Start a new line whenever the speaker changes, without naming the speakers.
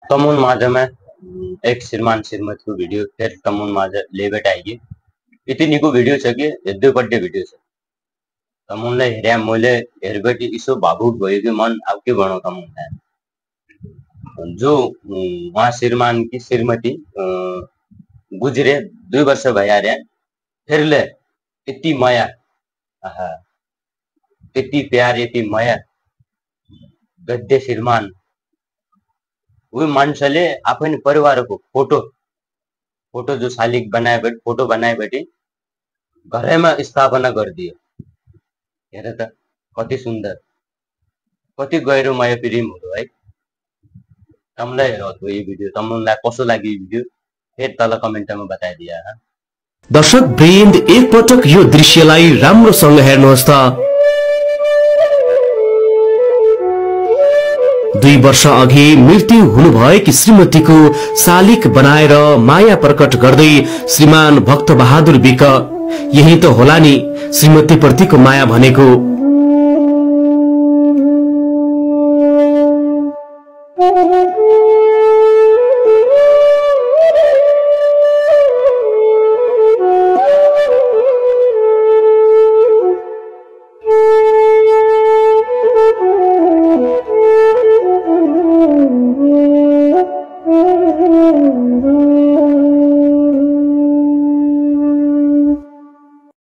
तमुन माझ में एक श्रीमान श्रीमती को वीडियो फिर तमुन माझ ले बैठाएगी इतनी को वीडियो छ कि हेर्दै पड्डे वीडियो छ तमुनलाई हेर्या मैले हेरबेटी इसो भावुक भयो कि मन अब के भनौं तमुनलाई जो वहाँ श्रीमान की श्रीमती गुजरे 2 वर्ष भइहाल्यो फिरले यति माया यति प्यार यति माया गद्दे श्रीमान वो मान्छेले आफ्नो परिवारको फोटो जो शालिग बनाए फोटो बनाएबटी घरैमा स्थापना गरिदियो। हेर त कति सुन्दर कति गहिरो माया प्रेम हो है। तमलाई हेर्नु यो भिडियो तमलाई कसो लाग्यो यो भिडियो फेरि तल कमेन्टमा बताइदिया।
दर्शक वृन्द एक पटक यो दृश्यलाई राम्रोसँग हेर्नुहोस् त। 2 वर्ष अघि मृत्यु हुनुभएकी श्रीमतीको शालिक बनाएर माया प्रकट गर्दै श्रीमान भक्त बहादुर विक यही त होला नि श्रीमती प्रतिको माया भनेको।